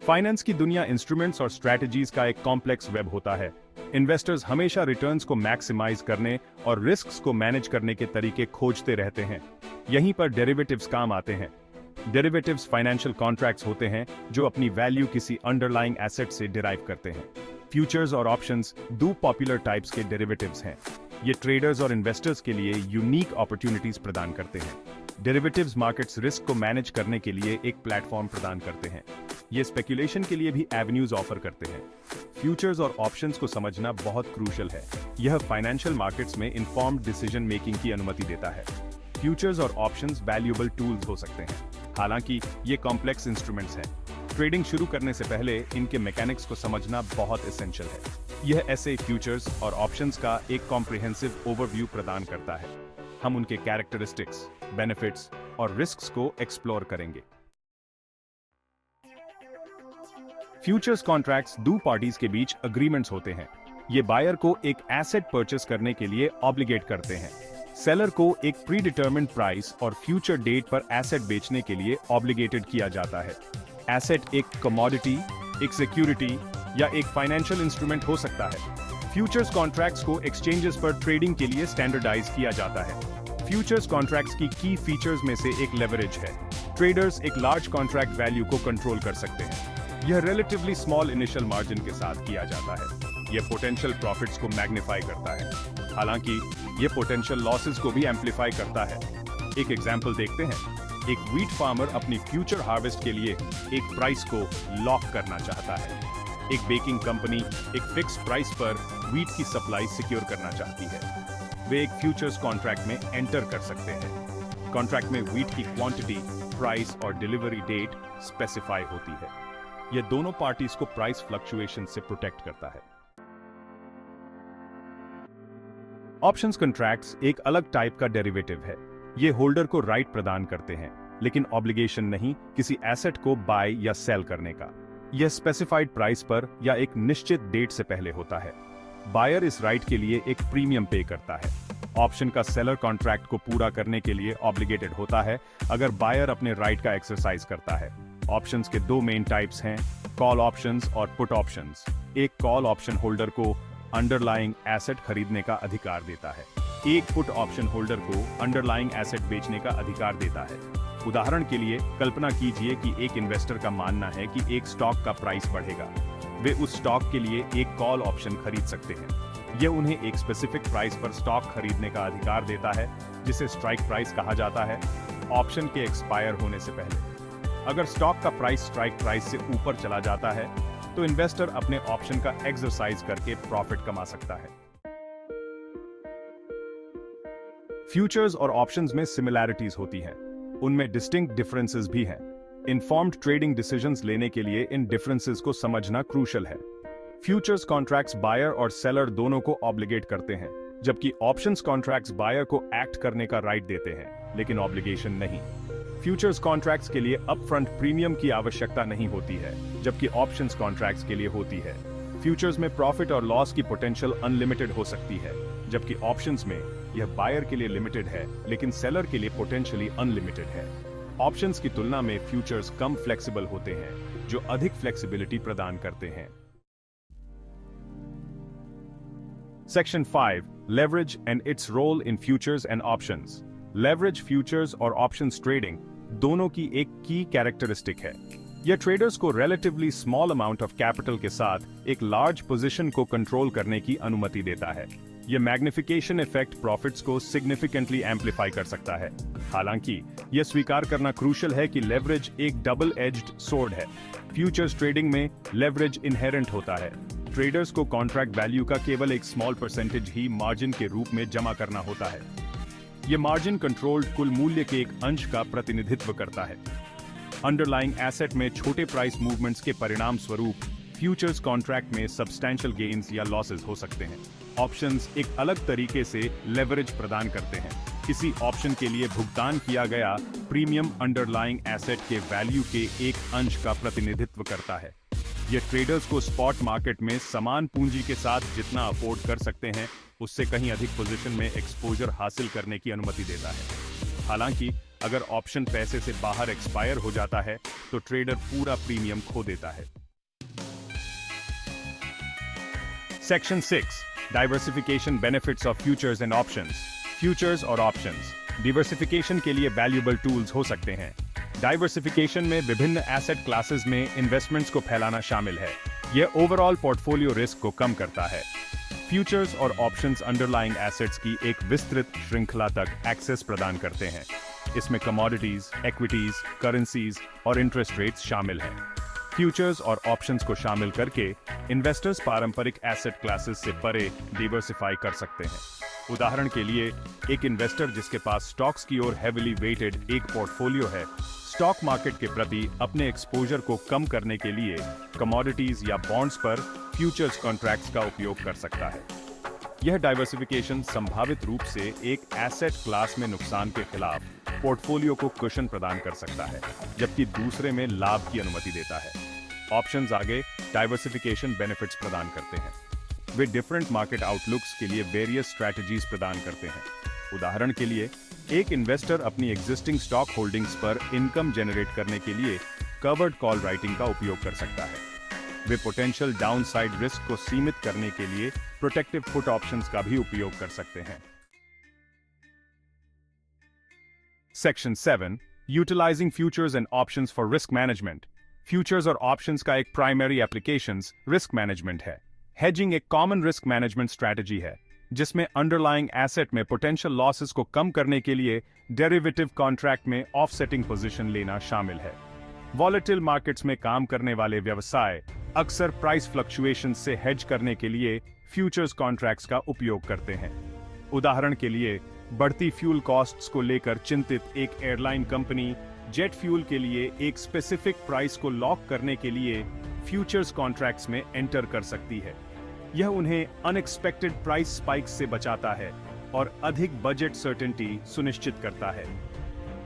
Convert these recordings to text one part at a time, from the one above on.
Finance की दुनिया instruments और स्ट्रैटेजीज का एक कॉम्प्लेक्स वेब होता है। इन्वेस्टर्स हमेशा रिटर्न्स को मैक्सिमाइज करने और रिस्क्स को मैनेज करने के तरीके खोजते रहते हैं। यहीं पर डेरिवेटिव्स काम आते हैं। डेरिवेटिव्स फाइनेंशियल कॉन्ट्रैक्ट्स होते हैं जो अपनी वैल्यू किसी अंडरलाइंग एसेट से डिराइव करते हैं। फ्यूचर्स और ऑप्शंस दो पॉपुलर टाइप्स के डेरिवेटिव्स हैं। ये ट्रेडर्स और इन्वेस्टर्स के लिए यूनिक अपॉर्चुनिटीज प्रदान करते हैं। डेरिवेटिव्स मार्केट्स रिस्क को मैनेज करने के लिए एक प्लेटफॉर्म प्रदान करते हैं। ये स्पेकुलेशन के लिए भी एवेन्यूज ऑफर करते हैं। फ्यूचर्स और ऑप्शंस को समझना बहुत क्रूशियल है। यह फाइनेंशियल मार्केट्स में इन्फॉर्म्ड डिसीजन मेकिंग की अनुमति देता है। फ्यूचर्स और ऑप्शंस वैल्यूएबल टूल्स हो सकते हैं, हालांकि ये कॉम्प्लेक्स इंस्ट्रूमेंट्स हैं। ट्रेडिंग शुरू करने से पहले इनके मैकेनिक्स को समझना बहुत एसेंशियल है। यह ऐसे फ्यूचर्स और ऑप्शंस का एक कॉम्प्रिहेंसिव ओवरव्यू प्रदान करता है। हम उनके कैरेक्टरिस्टिक्स, बेनिफिट्स और रिस्क्स को एक्सप्लोर करेंगे। फ्यूचर्स कॉन्ट्रैक्ट्स दो पार्टीज के बीच अग्रीमेंट्स होते हैं। ये बायर को एक एसेट परचेस करने के लिए ऑब्लिगेट करते हैं, सेलर को एक प्री डिटर्मिन्ड प्राइस और फ्यूचर डेट पर एसेट बेचने के लिए ऑब्लिगेटेड किया जाता है। एसेट एक कमोडिटी, एक सिक्योरिटी या एक फाइनेंशियल इंस्ट्रूमेंट हो सकता है। फ्यूचर्स कॉन्ट्रैक्ट्स को एक्सचेंजेस पर ट्रेडिंग के लिए स्टैंडर्डाइज किया जाता है। फ्यूचर्स कॉन्ट्रैक्ट्स की फीचर्स में से एक लेवरेज है। ट्रेडर्स एक लार्ज कॉन्ट्रैक्ट वैल्यू को कंट्रोल कर सकते हैं। यह रिलेटिवली स्मॉल इनिशियल मार्जिन के साथ किया जाता है। यह पोटेंशियल प्रॉफिट्स को मैग्नीफाई करता है, हालांकि यह पोटेंशियल लॉसेस को भी एम्पलीफाई करता है। एक एग्जांपल देखते हैं। एक व्हीट फार्मर अपनी फ्यूचर हार्वेस्ट के लिए एक प्राइस को लॉक करना चाहता है। एक बेकिंग कंपनी एक फिक्स प्राइस पर व्हीट की सप्लाई सिक्योर करना चाहती है। वे एक फ्यूचर्स कॉन्ट्रैक्ट में एंटर कर सकते हैं। कॉन्ट्रैक्ट में व्हीट की क्वांटिटी, प्राइस और डिलीवरी डेट स्पेसिफाई होती है। यह दोनों पार्टीज को प्राइस फ्लक्चुएशन से प्रोटेक्ट करता है। ऑप्शंस कॉन्ट्रैक्ट्स एक अलग टाइप का डेरिवेटिव है। ये होल्डर को राइट प्रदान करते हैं, लेकिन ऑब्लिगेशन नहीं किसी एसेट को बाय या सेल करने का। यह स्पेसिफाइड प्राइस पर या एक निश्चित डेट से पहले होता है। बायर इस राइट के लिए एक प्रीमियम पे करता है। ऑप्शन का सेलर कॉन्ट्रैक्ट को पूरा करने के लिए ऑब्लिगेटेड होता है अगर बायर अपने राइट का एक्सरसाइज करता है। ऑप्शंस के दो मेन टाइप्स हैं, कॉल ऑप्शंस और पुट ऑप्शंस। एक कॉल ऑप्शन होल्डर को अंडरलाइंग एसेट खरीदने का अधिकार देता है। एक पुट ऑप्शन होल्डर को अंडरलाइंग एसेट बेचने का अधिकार देता है। उदाहरण के लिए कल्पना कीजिए कि एक इन्वेस्टर का मानना है कि एक स्टॉक का प्राइस बढ़ेगा। वे उस स्टॉक के लिए एक कॉल ऑप्शन खरीद सकते हैं। यह उन्हें एक स्पेसिफिक प्राइस पर स्टॉक खरीदने का अधिकार देता है, जिसे स्ट्राइक प्राइस कहा जाता है, ऑप्शन के एक्सपायर होने से पहले। अगर स्टॉक का प्राइस स्ट्राइक प्राइस से ऊपर चला जाता है तो इन्वेस्टर अपने ऑप्शन का एक्सरसाइज करके प्रॉफिट कमा सकता है। फ्यूचर्स और ऑप्शंस में सिमिलैरिटीज होती हैं, उनमें डिस्टिंक्ट डिफरेंसेस भी हैं। इन्फॉर्म्ड ट्रेडिंग डिसीजंस लेने के लिए इन डिफरेंसेस को समझना क्रूशियल है। फ्यूचर्स कॉन्ट्रैक्ट्स बायर और सेलर दोनों को ऑब्लिगेट करते हैं, जबकि ऑप्शंस कॉन्ट्रैक्ट्स बायर को एक्ट करने का राइट देते हैं, लेकिन ऑब्लिगेशन नहीं। फ्यूचर्स कॉन्ट्रैक्ट्स के लिए अपफ्रंट प्रीमियम की आवश्यकता नहीं होती है, जबकि ऑप्शंस कॉन्ट्रैक्ट्स के लिए होती है। फ्यूचर्स में प्रॉफिट और लॉस की पोटेंशियल अनलिमिटेड हो सकती है, जबकि ऑप्शंस में यह बायर के लिए लिमिटेड है, लेकिन सेलर के लिए पोटेंशियली अनलिमिटेड है। ऑप्शंस की तुलना में फ्यूचर्स कम फ्लेक्सिबल होते हैं, जो अधिक फ्लेक्सिबिलिटी प्रदान करते हैं। Section 5, leverage and its role in futures and options. Leverage futures और ऑप्शंस ट्रेडिंग दोनों की एक की कैरेक्टरिस्टिक है। यह ट्रेडर्स को relatively small amount of capital के साथ एक लार्ज पोजीशन को कंट्रोल करने की अनुमति देता है। यह मैग्निफिकेशन इफेक्ट प्रॉफिट्स को सिग्निफिकेंटली एम्पलीफाई कर सकता है। हालांकि यह स्वीकार करना क्रूशियल है कि लेवरेज एक डबल एज्ड सोर्ड है। फ्यूचर्स ट्रेडिंग में लेवरेज इनहेरेंट होता है। ट्रेडर्स को कॉन्ट्रैक्ट वैल्यू का केवल एक स्मॉल परसेंटेज ही मार्जिन के रूप में जमा करना होता है। यह मार्जिन कंट्रोल्ड कुल मूल्य के एक अंश का प्रतिनिधित्व करता है। अंडरलाइंग एसेट में छोटे प्राइस मूवमेंट्स के परिणाम स्वरूप फ्यूचर्स कॉन्ट्रैक्ट में सब्सटैंशियल गेन्स या लॉसेस हो सकते हैं। ऑप्शंस एक अलग तरीके से लेवरेज प्रदान करते हैं। किसी ऑप्शन के लिए भुगतान किया गया प्रीमियम अंडरलाइंग एसेट के वैल्यू के एक अंश का प्रतिनिधित्व करता है। यह ट्रेडर्स को स्पॉट मार्केट में समान पूंजी के साथ जितना अफोर्ड कर सकते हैं, उससे कहीं अधिक पोजीशन में एक्सपोजर हासिल करने की अनुमति देता है। हालांकि अगर ऑप्शन पैसे से बाहर एक्सपायर हो जाता है तो ट्रेडर पूरा प्रीमियम खो देता है। Section 6 diversification benefits of futures and options. Futures और ऑप्शंस डिवर्सिफिकेशन के लिए वैल्यूएबल टूल्स हो सकते हैं। डाइवर्सिफिकेशन में विभिन्न एसेट क्लासेस में इन्वेस्टमेंट्स को फैलाना शामिल है। यह ओवरऑल पोर्टफोलियो रिस्क को कम करता है। फ्यूचर्स और ऑप्शंस अंडरलाइंग एसेट्स की एक विस्तृत श्रृंखला तक एक्सेस प्रदान करते हैं। इसमें कमोडिटीज, इक्विटीज, करेंसीज और इंटरेस्ट रेट्स शामिल हैं। फ्यूचर्स और ऑप्शंस को शामिल करके इन्वेस्टर्स पारंपरिक एसेट क्लासेस से परे डिवर्सिफाई कर सकते हैं। उदाहरण के लिए, एक इन्वेस्टर जिसके पास स्टॉक्स की ओर हेविली वेटेड एक पोर्टफोलियो है, स्टॉक मार्केट के प्रति अपने एक्सपोजर को कम करने के लिए कमोडिटीज या बॉन्ड्स पर फ्यूचर्स कॉन्ट्रैक्ट्स का उपयोग कर सकता है। यह डाइवर्सिफिकेशन संभावित रूप से एक एसेट क्लास में नुकसान के खिलाफ पोर्टफोलियो को कुशन प्रदान कर सकता है, जबकि दूसरे में लाभ की अनुमति देता है। ऑप्शंस आगे डाइवर्सिफिकेशन बेनिफिट्स प्रदान करते हैं। वे डिफरेंट मार्केट आउटलुक्स के लिए वेरियस स्ट्रैटेजीज प्रदान करते हैं। उदाहरण के लिए, एक इन्वेस्टर अपनी एग्जिस्टिंग स्टॉक होल्डिंग्स पर इनकम जनरेट करने के लिए कवर्ड कॉल राइटिंग का उपयोग कर सकता है। वे पोटेंशियल डाउनसाइड रिस्क को सीमित करने के लिए प्रोटेक्टिव पुट ऑप्शंस का भी उपयोग कर सकते हैं। Section 7 utilizing futures and options for risk management. Futures और ऑप्शंस का एक प्राइमरी एप्लीकेशंस रिस्क मैनेजमेंट है। हेजिंग एक कॉमन रिस्क मैनेजमेंट स्ट्रैटेजी है जिसमें अंडरलाइंग एसेट में पोटेंशियल लॉसेस को कम करने के लिए डेरिवेटिव कॉन्ट्रैक्ट में ऑफसेटिंग पोजीशन लेना शामिल है। वॉलेटिल मार्केट्स में काम करने वाले व्यवसाय अक्सर प्राइस फ्लक्चुएशन से हेज करने के लिए फ्यूचर्स कॉन्ट्रैक्ट्स का उपयोग करते हैं। उदाहरण के लिए, बढ़ती फ्यूल कॉस्ट्स को लेकर चिंतित एक एयरलाइन कंपनी जेट फ्यूल के लिए एक स्पेसिफिक प्राइस को लॉक करने के लिए फ्यूचर्स कॉन्ट्रैक्ट्स में एंटर कर सकती है। यह उन्हें अनएक्सपेक्टेड प्राइस स्पाइक्स से बचाता है और अधिक बजट सर्टेनिटी सुनिश्चित करता है।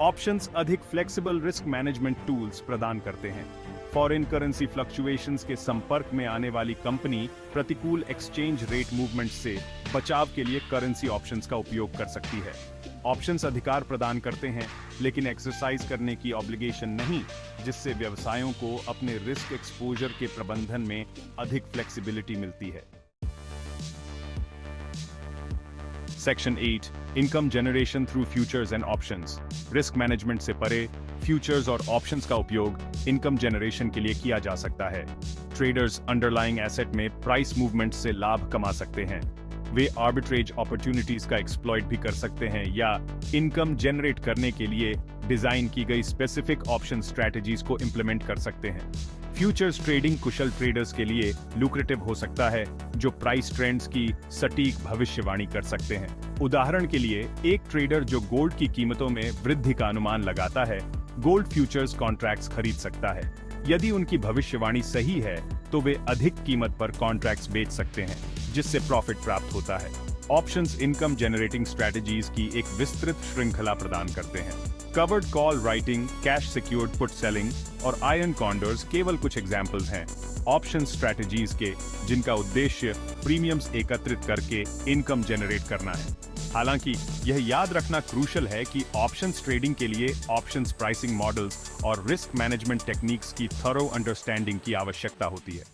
ऑप्शंस अधिक फ्लेक्सिबल रिस्क मैनेजमेंट टूल्स प्रदान करते हैं। फॉरेन करेंसी फ्लक्चुएशंस के संपर्क में आने वाली कंपनी प्रतिकूल एक्सचेंज रेट मूवमेंट से बचाव के लिए करेंसी ऑप्शंस का उपयोग कर सकती है। ऑप्शंस अधिकार प्रदान करते हैं लेकिन एक्सरसाइज करने की ऑब्लिगेशन नहीं, जिससे व्यवसायों को अपने रिस्क एक्सपोजर के प्रबंधन में अधिक फ्लेक्सिबिलिटी मिलती है। Section 8 income generation through futures and options. Risk management से परे फ्यूचर्स और ऑप्शंस का उपयोग इनकम जनरेशन के लिए किया जा सकता है। ट्रेडर्स अंडरलाइंग एसेट में प्राइस मूवमेंट से लाभ कमा सकते हैं। वे आर्बिट्रेज अपॉर्चुनिटीज का एक्सप्लॉइट भी कर सकते हैं या इनकम जनरेट करने के लिए डिजाइन की गई स्पेसिफिक ऑप्शन स्ट्रैटेजीज को इंप्लीमेंट कर सकते हैं। फ्यूचर्स ट्रेडिंग कुशल ट्रेडर्स के लिए लुक्रेटिव हो सकता है जो प्राइस ट्रेंड्स की सटीक भविष्यवाणी कर सकते हैं। उदाहरण के लिए, एक ट्रेडर जो गोल्ड की कीमतों में वृद्धि का अनुमान लगाता है, गोल्ड फ्यूचर्स कॉन्ट्रैक्ट्स खरीद सकता है। यदि उनकी भविष्यवाणी सही है तो वे अधिक कीमत पर कॉन्ट्रैक्ट्स बेच सकते हैं, जिससे प्रॉफिट प्राप्त होता है। ऑप्शंस इनकम जनरेटिंग स्ट्रैटेजीज की एक विस्तृत श्रृंखला प्रदान करते हैं। Covered call writing, cash secured put selling और आयरन कॉन्डर्स केवल कुछ एग्जाम्पल्स हैं ऑप्शन स्ट्रैटेजीज के जिनका उद्देश्य प्रीमियम्स एकत्रित करके इनकम जनरेट करना है। हालांकि यह याद रखना क्रूशल है कि ऑप्शंस ट्रेडिंग के लिए ऑप्शंस प्राइसिंग मॉडल्स और रिस्क मैनेजमेंट टेक्निक्स की थॉरो अंडरस्टैंडिंग की आवश्यकता होती है।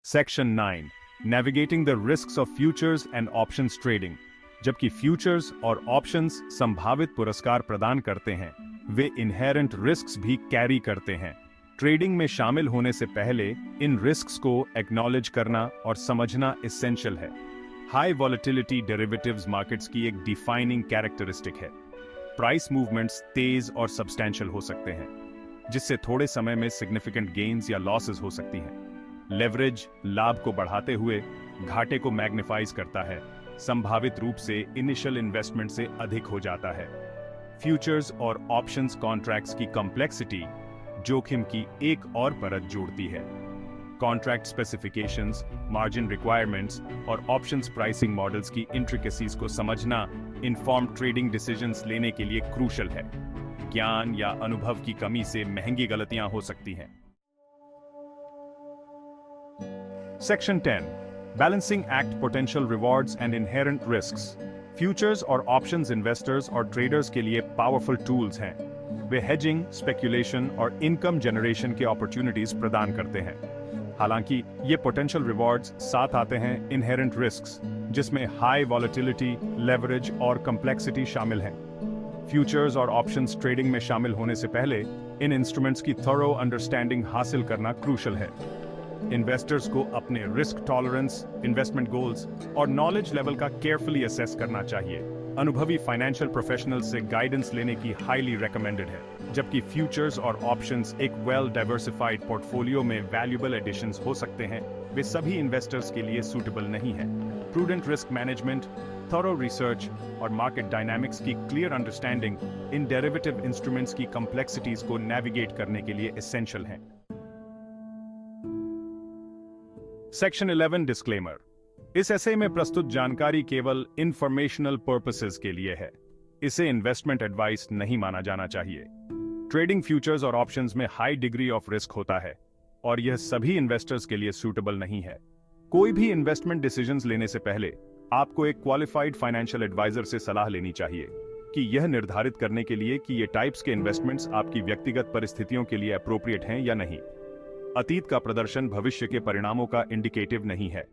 Section 9 navigating the risks of futures and options trading. जबकि फ्यूचर्स और ऑप्शंस संभावित पुरस्कार प्रदान करते हैं, वे इनहेरेंट रिस्क्स भी कैरी करते हैं। ट्रेडिंग में शामिल होने से पहले इन रिस्क्स को एक्नॉलेज करना और समझना एसेंशियल है। हाई वॉलेटिलिटी डेरिवेटिव्स मार्केट्स की एक डिफाइनिंग कैरेक्टरिस्टिक है। प्राइस मूवमेंट्स तेज और सब्सटैंशियल हो सकते हैं, जिससे थोड़े समय में सिग्निफिकेंट गेन्स या लॉसेस हो सकती हैं। लेवरेज लाभ को बढ़ाते हुए घाटे को मैग्नीफाइज करता है, संभावित रूप से इनिशियल इन्वेस्टमेंट से अधिक हो जाता है। फ्यूचर्स और ऑप्शंस कॉन्ट्रैक्ट्स की कॉम्प्लेक्सिटी जोखिम की एक और परत जोड़ती है। कॉन्ट्रैक्ट स्पेसिफिकेशंस, मार्जिन रिक्वायरमेंट्स और ऑप्शंस प्राइसिंग मॉडल्स की इंट्रिकेसीज को समझना इन्फॉर्म्ड ट्रेडिंग डिसीजंस लेने के लिए क्रूशल है। ज्ञान या अनुभव की कमी से महंगी गलतियां हो सकती हैं। Section 10 Balancing Act Potential Rewards and Inherent Risks। Futures और ऑप्शंस इन्वेस्टर्स और ट्रेडर्स के लिए पावरफुल टूल्स हैं। वे हेजिंग, स्पेक्यूलेशन और इनकम जनरेशन के अपॉर्चुनिटीज प्रदान करते हैं। हालांकि ये पोटेंशियल रिवॉर्ड्स साथ आते हैं इनहेरेंट रिस्क्स, जिसमें हाई वॉलेटिलिटी, लेवरेज और कम्प्लेक्सिटी शामिल हैं। फ्यूचर्स और ऑप्शंस ट्रेडिंग में शामिल होने से पहले इन इंस्ट्रूमेंट्स की थॉरो अंडरस्टैंडिंग हासिल करना क्रूशल है। इन्वेस्टर्स को अपने रिस्क टॉलरेंस, इन्वेस्टमेंट गोल्स और नॉलेज लेवल का केयरफुली असेस करना चाहिए। अनुभवी फाइनेंशियल प्रोफेशनल्स से गाइडेंस लेने की हाईली रेकमेंडेड है, जबकि फ्यूचर्स और ऑप्शंस एक वेल डाइवर्सिफाइड पोर्टफोलियो में वैल्यूएबल एडिशंस हो सकते हैं, वे सभी इन्वेस्टर्स के लिए सूटेबल नहीं है। Prudent risk management, thorough research और मार्केट डायनामिक्स की clear understanding in derivative instruments की कॉम्प्लेक्सिटीज को नेविगेट करने के लिए एसेंशियल है। Section 11 disclaimer. इस एसे में प्रस्तुत जानकारी केवल इंफॉर्मेशनल पर्पसेस के लिए है। इसे इन्वेस्टमेंट एडवाइस नहीं माना जाना चाहिए। ट्रेडिंग फ्यूचर्स और ऑप्शंस में हाई डिग्री ऑफ रिस्क होता है और यह सभी इन्वेस्टर्स के लिए सूटेबल नहीं है। कोई भी इन्वेस्टमेंट डिसीजंस लेने से पहले आपको एक क्वालिफाइड फाइनेंशियल एडवाइजर से सलाह लेनी चाहिए कि यह निर्धारित करने के लिए कि ये टाइप्स के इन्वेस्टमेंट्स आपकी व्यक्तिगत परिस्थितियों के लिए अप्रोप्रिएट हैं या नहीं। अतीत का प्रदर्शन भविष्य के परिणामों का इंडिकेटिव नहीं है।